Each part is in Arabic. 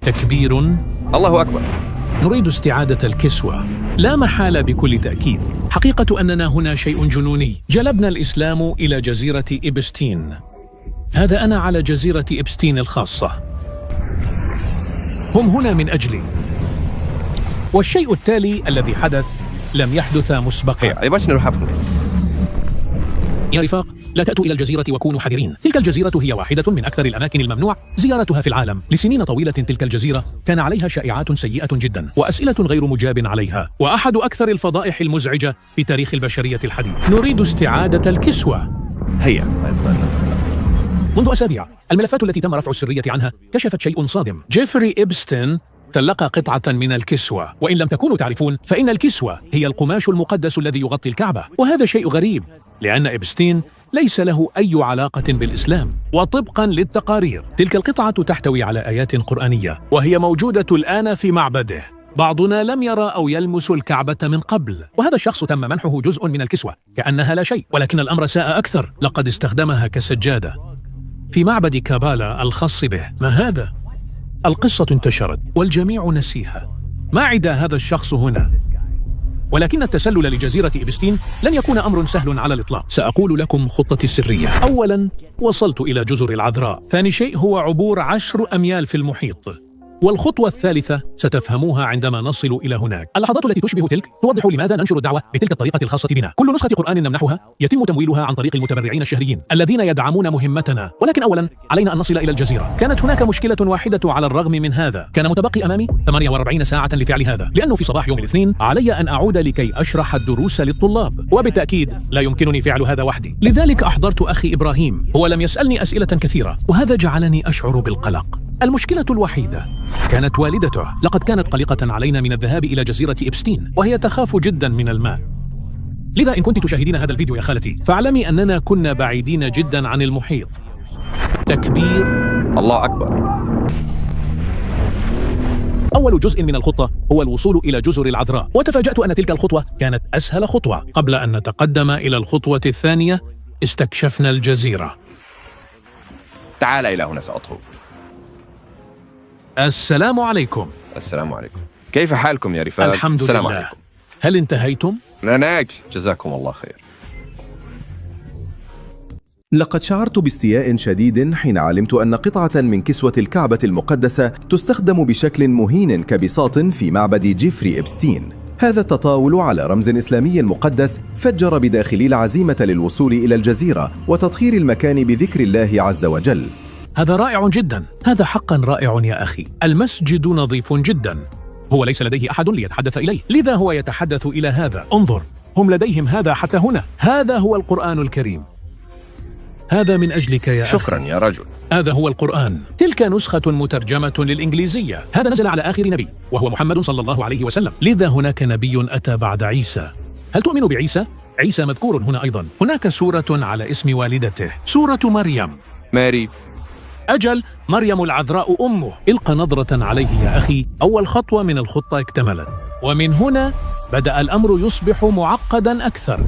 تكبير. الله أكبر. نريد استعادة الكسوة. لا محالة بكل تأكيد. حقيقة أننا هنا شيء جنوني. جلبنا الإسلام إلى جزيرة إبستين. هذا أنا على جزيرة إبستين الخاصة. هم هنا من أجلي. والشيء التالي الذي حدث لم يحدث مسبقا. هيا باش نروح أفهم. يا رفاق، لا تأتوا إلى الجزيرة وكونوا حذرين. تلك الجزيرة هي واحدة من أكثر الأماكن الممنوع زيارتها في العالم. لسنين طويلة تلك الجزيرة كان عليها شائعات سيئة جدا وأسئلة غير مجاب عليها، وأحد أكثر الفضائح المزعجة في تاريخ البشرية الحديث. نريد استعادة الكسوة. هيا. منذ أسابيع الملفات التي تم رفع السرية عنها كشفت شيء صادم. جيفري إبستين تلقى قطعة من الكسوة، وإن لم تكونوا تعرفون فإن الكسوة هي القماش المقدس الذي يغطي الكعبة، وهذا شيء غريب لأن إبستين ليس له أي علاقة بالإسلام. وطبقا للتقارير تلك القطعة تحتوي على آيات قرآنية، وهي موجودة الآن في معبده. بعضنا لم يرى أو يلمس الكعبة من قبل، وهذا الشخص تم منحه جزء من الكسوة كأنها لا شيء، ولكن الأمر ساء أكثر. لقد استخدمها كسجادة في معبد كابالا الخاص به. ما هذا؟ القصة انتشرت والجميع نسيها ما عدا هذا الشخص هنا. ولكن التسلل لجزيرة إبستين لن يكون أمر سهل على الإطلاق. سأقول لكم خطتي السرية. أولاً، وصلت إلى جزر العذراء. ثاني شيء هو عبور 10 أميال في المحيط. والخطوة الثالثة ستفهموها عندما نصل إلى هناك. اللحظات التي تشبه تلك توضح لماذا ننشر الدعوة بتلك الطريقة الخاصة بنا. كل نسخة قرآن نمنحها يتم تمويلها عن طريق المتبرعين الشهريين الذين يدعمون مهمتنا. ولكن أولا علينا أن نصل إلى الجزيرة. كانت هناك مشكلة واحدة على الرغم من هذا. كان متبقي أمامي 48 ساعة لفعل هذا، لأنه في صباح يوم الاثنين علي أن أعود لكي أشرح الدروس للطلاب، وبالتأكيد لا يمكنني فعل هذا وحدي. لذلك أحضرت أخي إبراهيم. هو لم يسألني أسئلة كثيرة، وهذا جعلني أشعر بالقلق. المشكلة الوحيدة كانت والدته. لقد كانت قلقة علينا من الذهاب إلى جزيرة إبستين، وهي تخاف جدا من الماء. لذا إن كنت تشاهدين هذا الفيديو يا خالتي فاعلمي أننا كنا بعيدين جدا عن المحيط. تكبير. الله أكبر. أول جزء من الخطة هو الوصول إلى جزر العذراء، وتفاجأت أن تلك الخطوة كانت أسهل خطوة. قبل أن نتقدم إلى الخطوة الثانية استكشفنا الجزيرة. تعال إلى هنا سأطهو. السلام عليكم. السلام عليكم. كيف حالكم يا رفاق؟ الحمد السلام لله. عليكم. هل انتهيتم؟ نعت. جزاكم الله خير. لقد شعرت باستياء شديد حين علمت أن قطعة من كسوة الكعبة المقدسة تستخدم بشكل مهين كبساط في معبد جيفري إبستين. هذا التطاول على رمز إسلامي مقدس فجر بداخلي العزيمة للوصول إلى الجزيرة وتطهير المكان بذكر الله عز وجل. هذا رائع جدا. هذا حقا رائع يا أخي. المسجد نظيف جدا. هو ليس لديه أحد ليتحدث إليه، لذا هو يتحدث إلى هذا. انظر، هم لديهم هذا حتى هنا. هذا هو القرآن الكريم. هذا من أجلك يا أخي. شكرا يا رجل. هذا هو القرآن. تلك نسخة مترجمة للإنجليزية. هذا نزل على آخر نبي وهو محمد صلى الله عليه وسلم. لذا هناك نبي أتى بعد عيسى. هل تؤمن بعيسى؟ عيسى مذكور هنا أيضا. هناك سورة على اسم والدته، سورة مريم. ماري. أجل، مريم العذراء أمه. إلقى نظرة عليه يا أخي. أول خطوة من الخطة اكتملت، ومن هنا بدأ الأمر يصبح معقدا أكثر.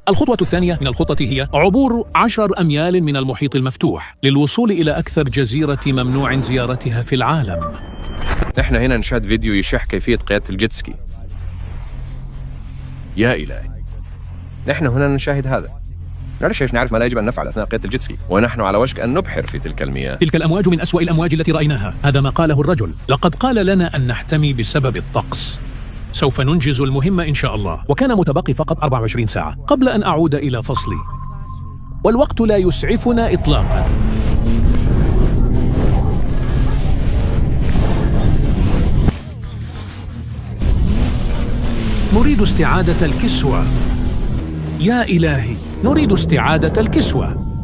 الخطوة الثانية من الخطة هي عبور 10 أميال من المحيط المفتوح للوصول إلى أكثر جزيرة ممنوع زيارتها في العالم. نحن هنا نشاهد فيديو يشرح كيفية قيادة الجيتسكي. يا إلهي، نحن هنا نشاهد هذا. معلش ايش نعرف ما لا يجب أن نفعل أثناء قيادة الجيتسكي، ونحن على وشك أن نبحر في تلك المياه. تلك الأمواج من أسوأ الأمواج التي رأيناها. هذا ما قاله الرجل. لقد قال لنا أن نحتمي بسبب الطقس. سوف ننجز المهمة إن شاء الله. وكان متبقي فقط 24 ساعة قبل أن أعود إلى فصلي، والوقت لا يسعفنا إطلاقا. نريد استعادة الكسوة. يا إلهي، نريد استعادة الكسوة.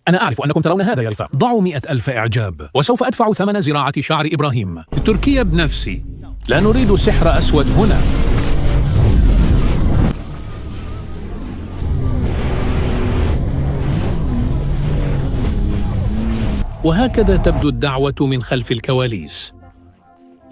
أنا أعرف أنكم ترون هذا يا رفاق. ضعوا 100,000 إعجاب، وسوف أدفع ثمن زراعة شعر إبراهيم. تركيا بنفسي. لا نريد سحر أسود هنا. وهكذا تبدو الدعوة من خلف الكواليس.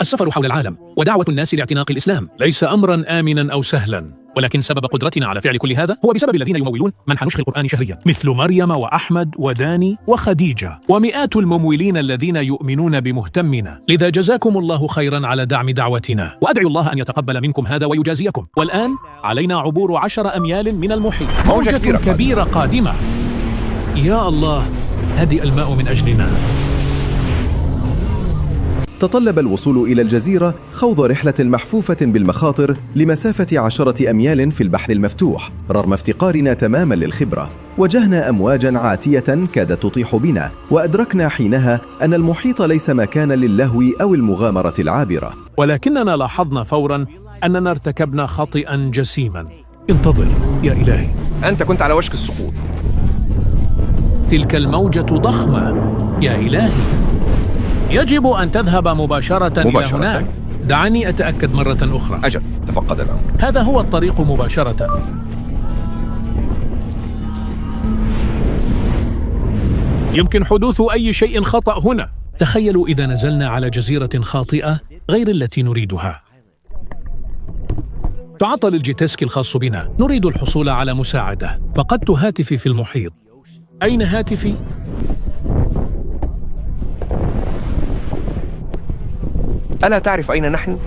السفر حول العالم ودعوة الناس لاعتناق الإسلام ليس أمرا آمنا أو سهلا. ولكن سبب قدرتنا على فعل كل هذا هو بسبب الذين يمولون منح نسخ القرآن شهريا، مثل مريم وأحمد وداني وخديجة ومئات الممولين الذين يؤمنون بمهتمنا. لذا جزاكم الله خيرا على دعم دعوتنا، وأدعو الله أن يتقبل منكم هذا ويجازيكم. والآن علينا عبور 10 أميال من المحيط، موجة كبيرة قادمة. يا الله، هدئ الماء من أجلنا. تطلب الوصول إلى الجزيرة خوض رحلة محفوفة بالمخاطر لمسافة 10 أميال في البحر المفتوح، رغم افتقارنا تماما للخبرة. واجهنا أمواجا عاتية كادت تطيح بنا، وأدركنا حينها أن المحيط ليس مكانا للهو أو المغامرة العابرة. ولكننا لاحظنا فورا أننا ارتكبنا خطئا جسيما. انتظر يا إلهي، أنت كنت على وشك السقوط. تلك الموجة ضخمة يا إلهي، يجب أن تذهب مباشرة إلى هناك. دعني أتأكد مرة أخرى. أجل، تفقد الأمر. هذا هو الطريق مباشرة. يمكن حدوث أي شيء خطأ هنا. تخيلوا إذا نزلنا على جزيرة خاطئة غير التي نريدها. تعطل الجيتسكي الخاص بنا، نريد الحصول على مساعدة. فقدت هاتفي في المحيط. أين هاتفي؟ ألا تعرف أين نحن؟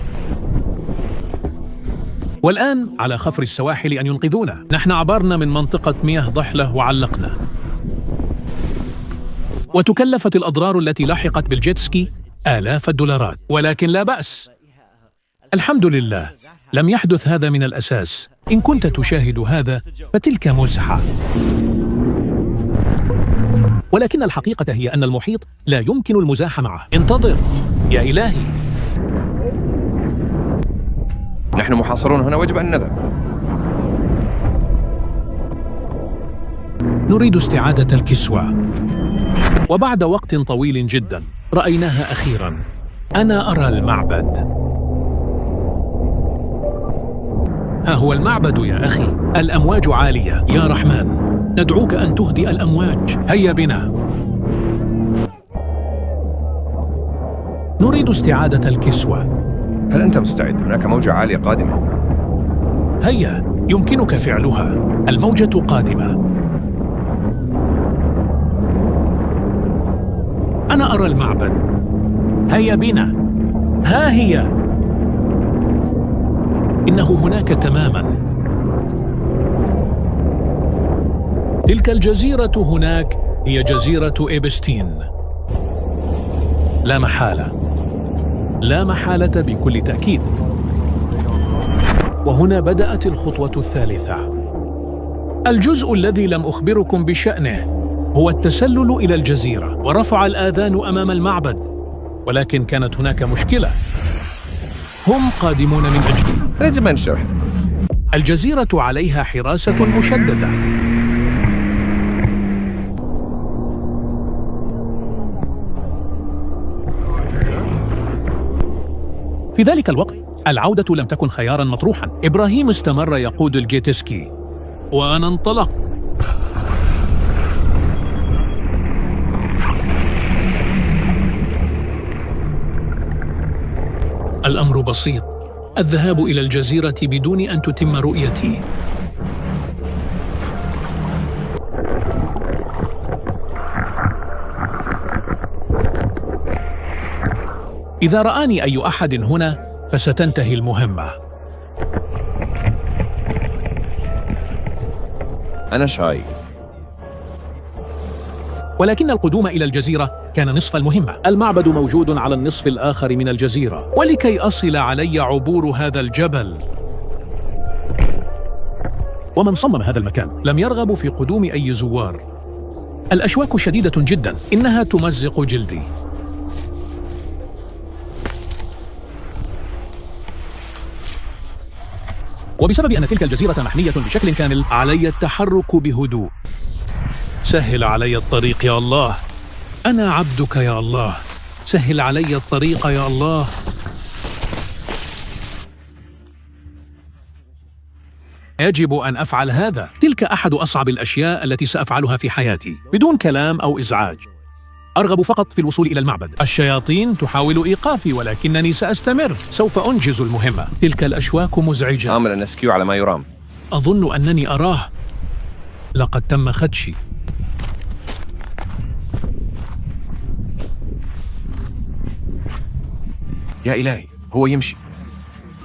والآن على خفر السواحل أن ينقذونا. نحن عبرنا من منطقة مياه ضحلة وعلقنا، وتكلفت الأضرار التي لحقت بالجيتسكي آلاف الدولارات، ولكن لا بأس. الحمد لله لم يحدث هذا من الأساس. إن كنت تشاهد هذا فتلك مزحة، ولكن الحقيقة هي أن المحيط لا يمكن المزاح معه. انتظر يا إلهي، نحن محاصرون هنا، ويجب أن نذهب. نريد استعادة الكسوة، وبعد وقت طويل جدا رأيناها أخيرا. أنا أرى المعبد. ها هو المعبد يا أخي. الأمواج عالية يا رحمن، ندعوك أن تهدئ الأمواج. هيا بنا، نريد استعادة الكسوة. هل أنت مستعد؟ هناك موجة عالية قادمة. هيا، يمكنك فعلها. الموجة قادمة. أنا أرى المعبد. هيا بنا، ها هي. إنه هناك تماما. تلك الجزيرة هناك هي جزيرة إبستين. لا محالة، لا محالة بكل تأكيد. وهنا بدأت الخطوة الثالثة. الجزء الذي لم أخبركم بشأنه هو التسلل إلى الجزيرة ورفع الآذان أمام المعبد. ولكن كانت هناك مشكلة، هم قادمون من أجلي. يجب أن نشرح. الجزيرة عليها حراسة مشددة. في ذلك الوقت العودة لم تكن خيارا مطروحا. إبراهيم استمر يقود الجيتسكي وأنا انطلقت. الأمر بسيط، الذهاب إلى الجزيرة بدون أن تتم رؤيتي. إذا رآني أي أحد هنا فستنتهي المهمة. أنا شاي. ولكن القدوم إلى الجزيرة كان نصف المهمة. المعبد موجود على النصف الآخر من الجزيرة، ولكي أصل علي عبور هذا الجبل. ومن صمم هذا المكان لم يرغب في قدوم أي زوار. الأشواك شديدة جدا، إنها تمزق جلدي. وبسبب أن تلك الجزيرة محمية بشكل كامل علي التحرك بهدوء. سهل علي الطريق يا الله، أنا عبدك يا الله، سهل علي الطريق يا الله. يجب أن أفعل هذا. تلك أحد أصعب الأشياء التي سأفعلها في حياتي بدون كلام أو إزعاج. أرغب فقط في الوصول إلى المعبد. الشياطين تحاول إيقافي، ولكنني سأستمر. سوف أنجز المهمة. تلك الأشواك مزعجة. عامل NSQ على ما يرام. أظن أنني أراه. لقد تم خدشي. يا إلهي، هو يمشي.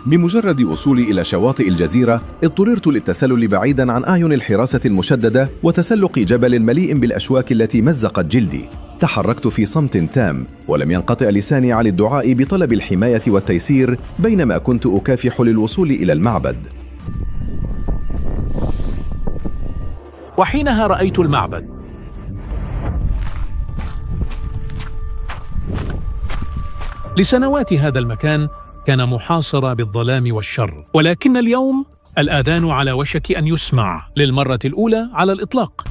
بمجرد وصولي إلى شواطئ الجزيرة اضطررت للتسلل بعيداً عن أعين الحراسة المشددة وتسلق جبل مليء بالأشواك التي مزقت جلدي. تحركت في صمت تام ولم ينقطع لساني عن الدعاء بطلب الحماية والتيسير بينما كنت أكافح للوصول إلى المعبد. وحينها رأيت المعبد. لسنوات هذا المكان كان محاصرا بالظلام والشر، ولكن اليوم الآذان على وشك أن يسمع للمرة الأولى على الإطلاق.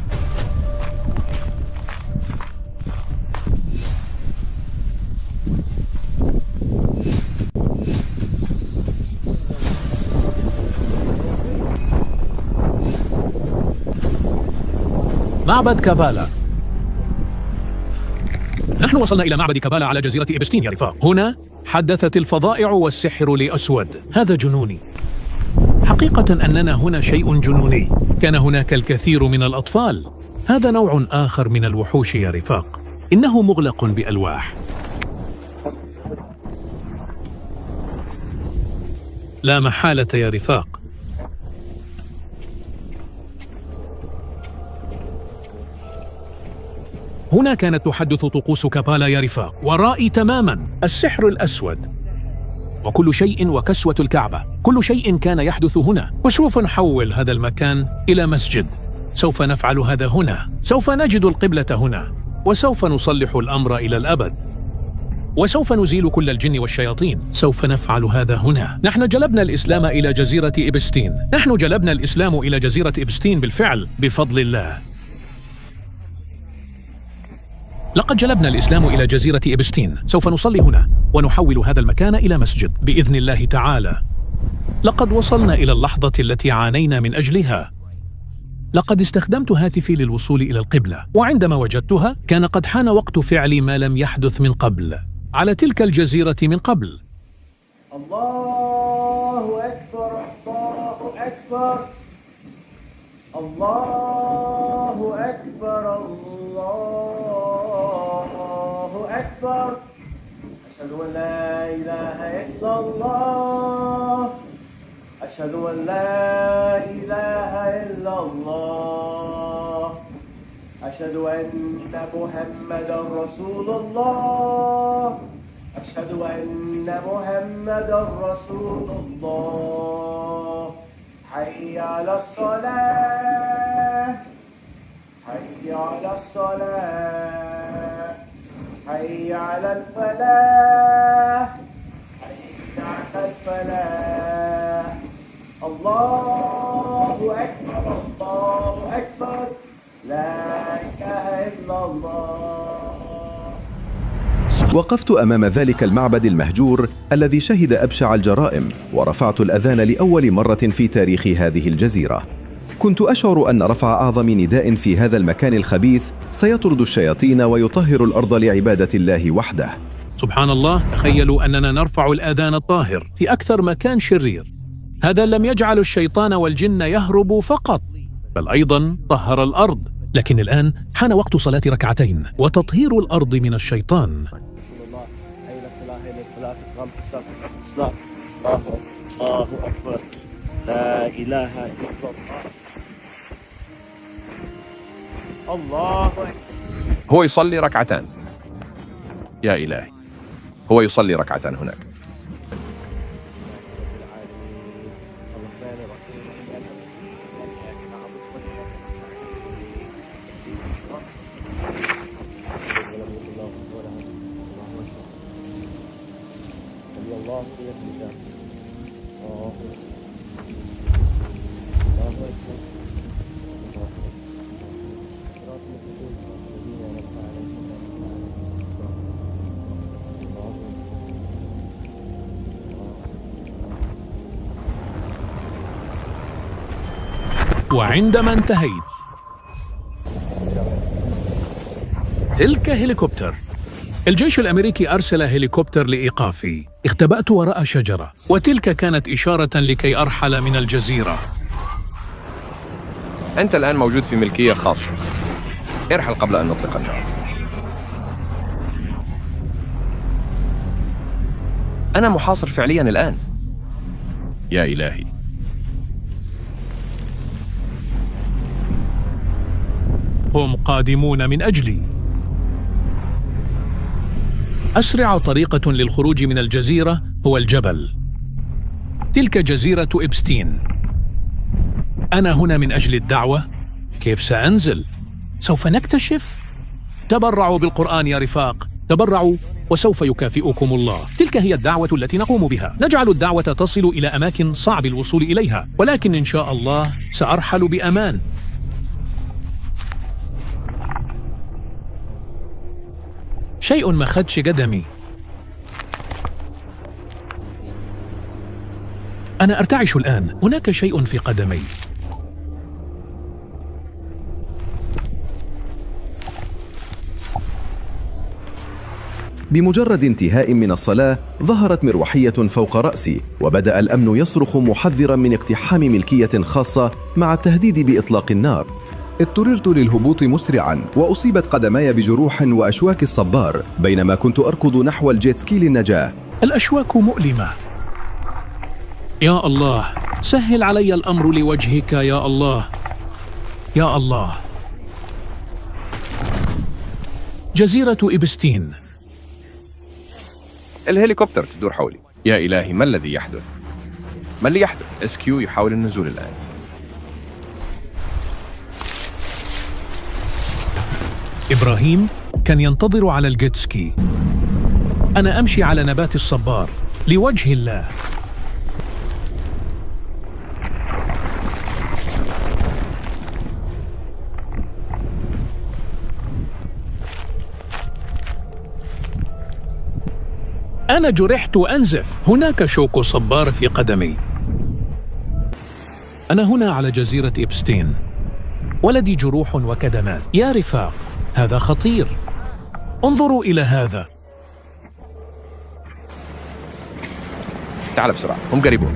معبد كابالا. نحن وصلنا إلى معبد كابالا على جزيرة إبستين يا رفاق. هنا حدثت الفظائع والسحر لي أسود. هذا جنوني. حقيقة أننا هنا شيء جنوني. كان هناك الكثير من الأطفال. هذا نوع آخر من الوحوش يا رفاق. إنه مغلق بألواح. لا محالة يا رفاق. هنا كانت تحدث طقوس كابالا يا رفاق. ورائي تماما السحر الأسود وكل شيء وكسوة الكعبة. كل شيء كان يحدث هنا. وسوف نحول هذا المكان إلى مسجد. سوف نفعل هذا هنا. سوف نجد القبلة هنا. وسوف نصلح الأمر إلى الأبد. وسوف نزيل كل الجن والشياطين. سوف نفعل هذا هنا. نحن جلبنا الإسلام إلى جزيرة إبستين. نحن جلبنا الإسلام إلى جزيرة إبستين بالفعل بفضل الله. لقد جلبنا الإسلام إلى جزيرة إبستين. سوف نصلي هنا ونحول هذا المكان إلى مسجد بإذن الله تعالى. لقد وصلنا إلى اللحظة التي عانينا من أجلها. لقد استخدمت هاتفي للوصول إلى القبلة، وعندما وجدتها كان قد حان وقت فعل ما لم يحدث من قبل على تلك الجزيرة من قبل. الله أكبر، الله أكبر، الله أكبر، الله أكبر. أشهد أن لا إله إلا الله، أشهد أن لا إله إلا الله، أشهد أن محمدا رسول الله، أشهد أن محمدا رسول الله. حي على الصلاة، حي على الصلاة، حي على الفلاح، حي على الفلاح. الله أكبر، الله أكبر، لا إله إلا الله. وقفت أمام ذلك المعبد المهجور الذي شهد أبشع الجرائم، ورفعت الأذان لأول مرة في تاريخ هذه الجزيرة. كنت أشعر أن رفع أعظم نداء في هذا المكان الخبيث سيطرد الشياطين ويطهر الأرض لعبادة الله وحده. سبحان الله، تخيلوا أننا نرفع الآذان الطاهر في أكثر مكان شرير. هذا لم يجعل الشيطان والجن يهربوا فقط، بل أيضا طهر الأرض. لكن الآن حان وقت صلاة ركعتين وتطهير الأرض من الشيطان. الله أكبر، لا إله إلا الله. الله أكبر. هو يصلي ركعتان. يا إلهي، هو يصلي ركعتان هناك. وعندما انتهيت، تلك هليكوبتر. الجيش الأمريكي أرسل هليكوبتر لإيقافي. اختبأت وراء شجرة، وتلك كانت إشارة لكي أرحل من الجزيرة. أنت الآن موجود في ملكية خاصة. ارحل قبل أن نطلق النار. أنا محاصر فعلياً الآن. يا إلهي. هم قادمون من أجلي. أسرع طريقة للخروج من الجزيرة هو الجبل. تلك جزيرة إبستين. أنا هنا من أجل الدعوة. كيف سأنزل؟ سوف نكتشف. تبرعوا بالقرآن يا رفاق، تبرعوا وسوف يكافئكم الله. تلك هي الدعوة التي نقوم بها. نجعل الدعوة تصل إلى أماكن صعب الوصول إليها، ولكن إن شاء الله سأرحل بأمان. شيء ما خدش قدمي. أنا أرتعش الآن. هناك شيء في قدمي. بمجرد انتهاء من الصلاة ظهرت مروحية فوق رأسي، وبدأ الأمن يصرخ محذرا من اقتحام ملكية خاصة مع التهديد بإطلاق النار. اضطررت للهبوط مسرعا، وأصيبت قدماي بجروح وأشواك الصبار بينما كنت أركض نحو الجيتسكي للنجاة. الأشواك مؤلمة. يا الله، سهل علي الأمر لوجهك يا الله. يا الله. جزيرة إبستين. الهليكوبتر تدور حولي. يا إلهي، ما الذي يحدث؟ ما اللي يحدث؟ SQ يحاول النزول الآن. إبراهيم كان ينتظر على الجيتسكي. أنا أمشي على نبات الصبار لوجه الله. أنا جرحت وأنزف. هناك شوك صبار في قدمي. أنا هنا على جزيرة إبستين. ولدي جروح وكدمات. يا رفاق، هذا خطير. انظروا إلى هذا. تعال بسرعة، هم قريبون.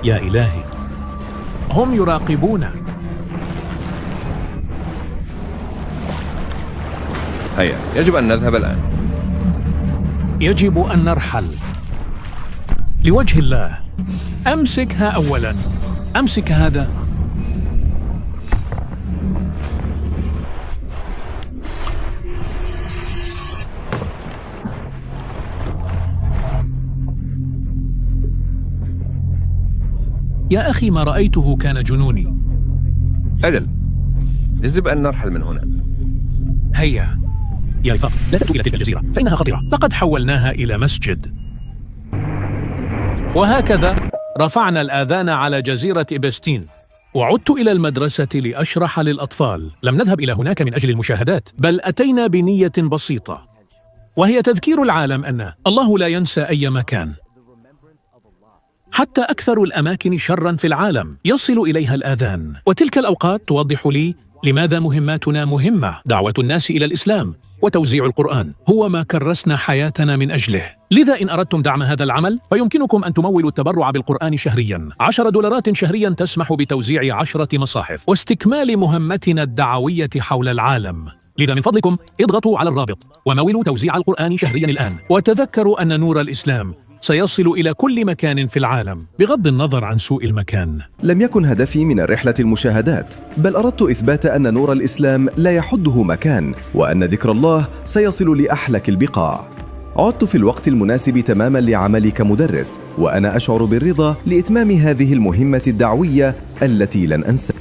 يا إلهي، هم يراقبون. هيا، يجب أن نذهب الآن. يجب أن نرحل لوجه الله. أمسكها أولاً. أمسك هذا. يا أخي، ما رأيته كان جنوني. أدل، يجب أن نرحل من هنا. هيا يا رفاق، لا تأتوا إلى تلك الجزيرة فإنها خطيرة. لقد حولناها إلى مسجد. وهكذا رفعنا الآذان على جزيرة إبستين. وعدت إلى المدرسة لأشرح للأطفال. لم نذهب إلى هناك من أجل المشاهدات، بل أتينا بنية بسيطة، وهي تذكير العالم أن الله لا ينسى أي مكان. حتى أكثر الأماكن شراً في العالم يصل إليها الآذان، وتلك الأوقات توضح لي لماذا مهماتنا مهمة. دعوة الناس إلى الإسلام وتوزيع القرآن هو ما كرسنا حياتنا من أجله. لذا إن أردتم دعم هذا العمل فيمكنكم أن تمولوا التبرع بالقرآن شهرياً. $10 شهرياً تسمح بتوزيع 10 مصاحف واستكمال مهمتنا الدعوية حول العالم. لذا من فضلكم اضغطوا على الرابط ومولوا توزيع القرآن شهرياً الآن. وتذكروا أن نور الإسلام سيصل إلى كل مكان في العالم بغض النظر عن سوء المكان. لم يكن هدفي من الرحلة المشاهدات، بل أردت إثبات أن نور الإسلام لا يحده مكان، وأن ذكر الله سيصل لأحلك البقاع. عدت في الوقت المناسب تماما لعملي كمدرس، وأنا أشعر بالرضا لإتمام هذه المهمة الدعوية التي لن أنساها.